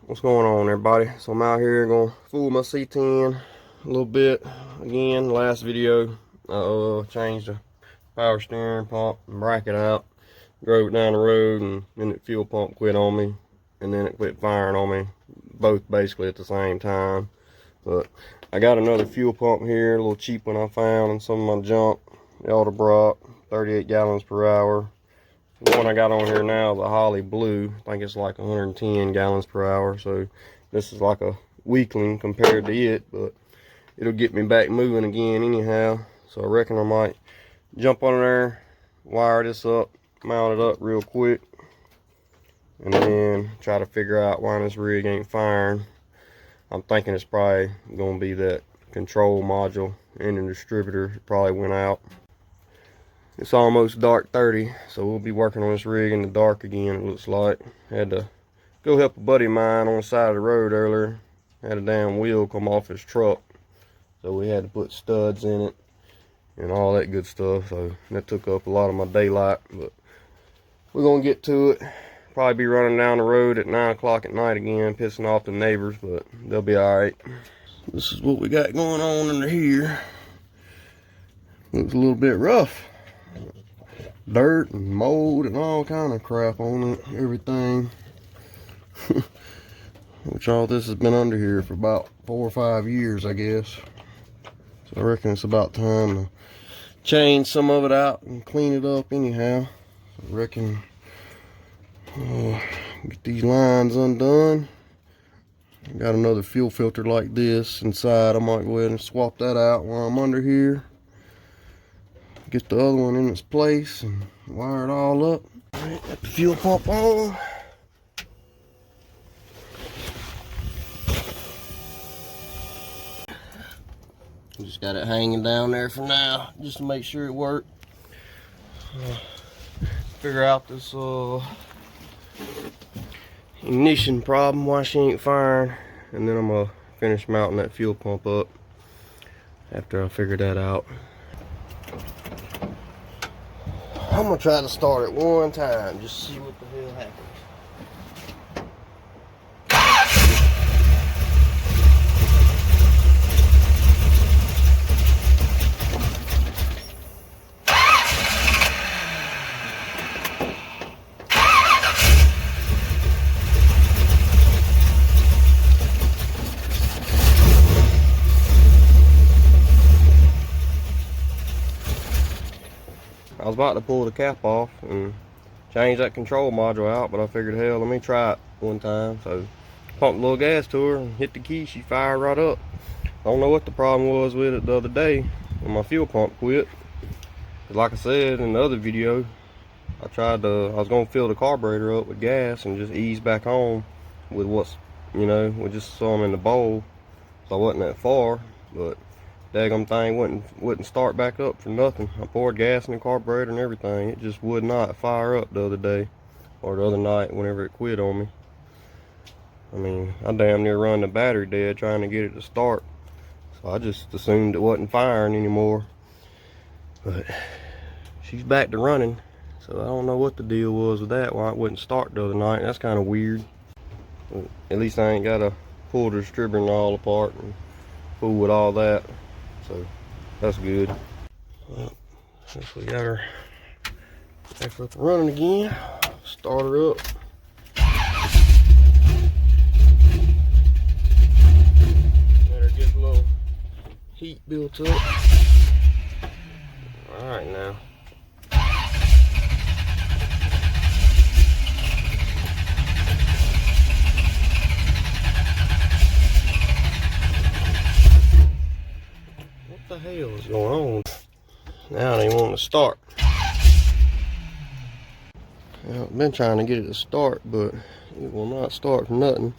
What's going on, everybody? So I'm out here gonna fool my C10 a little bit again. Last video changed the power steering pump and bracket out, drove it down the road, and then the fuel pump quit on me, and then it quit firing on me, both basically at the same time. But I got another fuel pump here, a little cheap one I found in some of my junk. The Alderbrock, 38 gallons per hour. The one I got on here now, the Holly Blue, I think it's like 110 gallons per hour. So this is like a weakling compared to it, but it'll get me back moving again anyhow. So I reckon I might jump on there, wire this up, mount it up real quick, and then try to figure out why this rig ain't firing. I'm thinking it's probably gonna be that control module in the distributor. It probably went out. It's almost dark 30, so we'll be working on this rig in the dark again, it looks like. Had to go help a buddy of mine on the side of the road earlier. Had a damn wheel come off his truck, so we had to put studs in it and all that good stuff. So that took up a lot of my daylight, but we're gonna get to it. Probably be running down the road at 9 o'clock at night again, pissing off the neighbors, but they'll be alright. This is what we got going on under here. Looks a little bit rough. Dirt and mold and all kind of crap on it, everything. Which all this has been under here for about 4 or 5 years, I guess. So I reckon it's about time to change some of it out and clean it up anyhow. So I reckon get these lines undone. I got another fuel filter like this inside. I might go ahead and swap that out while I'm under here. Get the other one in its place and wire it all up. Alright, got the fuel pump on. Just got it hanging down there for now, just to make sure it worked. Figure out this ignition problem, why she ain't firing, and then I'm gonna finish mounting that fuel pump up after I figure that out. I'm gonna try to start it one time, just see what the hell happens. I was about to pull the cap off and change that control module out, but I figured, hell, let me try it one time. So pumped a little gas to her and hit the key, she fired right up. I don't know what the problem was with it the other day when my fuel pump quit. But like I said in the other video, I was gonna fill the carburetor up with gas and just ease back home with what's, with just some in the bowl. So I wasn't that far, but daggum thing wouldn't start back up for nothing. I poured gas in the carburetor and everything. It just would not fire up the other day or the other night whenever it quit on me. I mean, I damn near run the battery dead trying to get it to start. So I just assumed it wasn't firing anymore. But she's back to running. So I don't know what the deal was with that, why it wouldn't start the other night. That's kind of weird. But at least I ain't got to pull the distributor all apart and fool with all that. So that's good. Well, since we got her back up and running again, start her up. Let her get a little heat built up. Alright now. What the hell is going on? Now they want to start. Well, I've been trying to get it to start, but it will not start for nothing.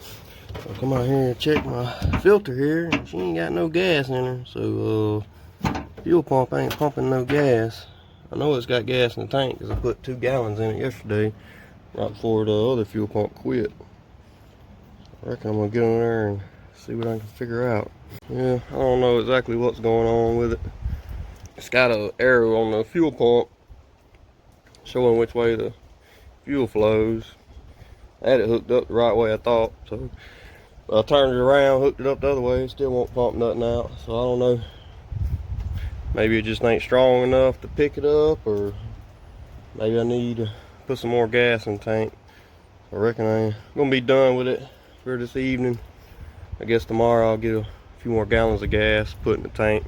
So I come out here and check my filter here, and she ain't got no gas in her. So fuel pump ain't pumping no gas. I know it's got gas in the tank because I put 2 gallons in it yesterday, right before the other fuel pump quit. I reckon I'm gonna get on there and see what I can figure out. Yeah, I don't know exactly what's going on with it. It's got an arrow on the fuel pump showing which way the fuel flows. I had it hooked up the right way, I thought. So I turned it around, hooked it up the other way, still won't pump nothing out. So I don't know. Maybe it just ain't strong enough to pick it up, or maybe I need to put some more gas in the tank. I reckon I'm gonna be done with it for this evening. I guess tomorrow I'll get a few more gallons of gas, put in the tank,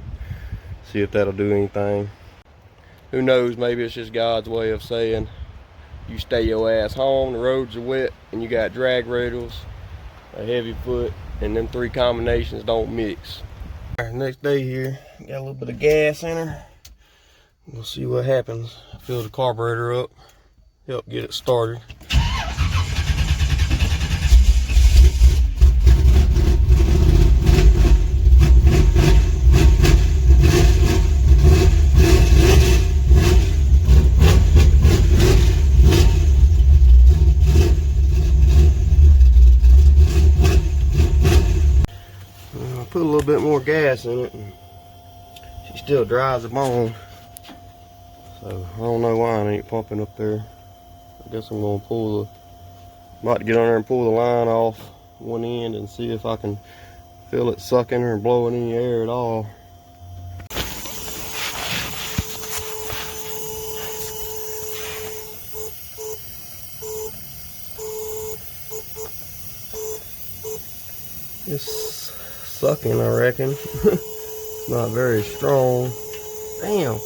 see if that'll do anything. Who knows, maybe it's just God's way of saying, you stay your ass home, the roads are wet, and you got drag rails, a heavy foot, and them three combinations don't mix. Alright, next day here, got a little bit of gas in her. We'll see what happens. Fill the carburetor up, help get it started. Put a little bit more gas in it, and she still dry as a bone. So I don't know why it ain't pumping up there. I guess I'm gonna might get on there and pull the line off one end and see if I can feel it sucking or blowing any air at all. It's sucking, I reckon. Not very strong. Damn.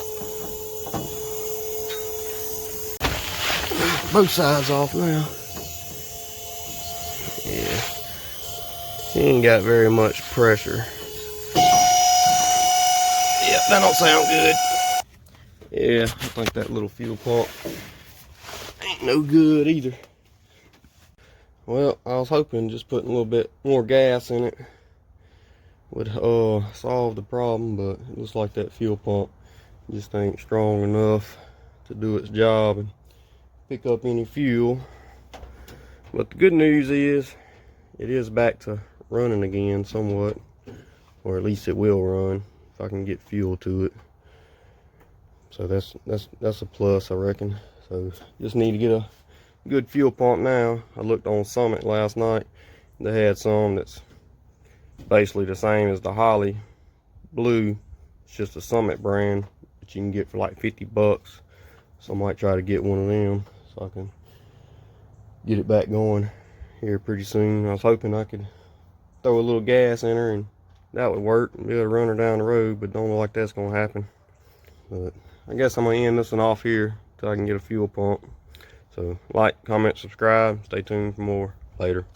Both sides off now. Yeah. She ain't got very much pressure. Yep, that don't sound good. Yeah, I think that little fuel pump ain't no good either. Well, I was hoping just putting a little bit more gas in it would solve the problem, but it looks like that fuel pump just ain't strong enough to do its job and pick up any fuel. But the good news is it is back to running again somewhat, or at least it will run if I can get fuel to it. So that's a plus, I reckon. So just need to get a good fuel pump now. I looked on Summit last night. They had some that's basically the same as the Holly blue. It's just a Summit brand that you can get for like 50 bucks. So I might try to get one of them so I can get it back going here pretty soon. I was hoping I could throw a little gas in her and that would work and be able to run her down the road, but don't look like that's gonna happen. But I guess I'm gonna end this one off here till I can get a fuel pump. So like, comment, subscribe, stay tuned for more later.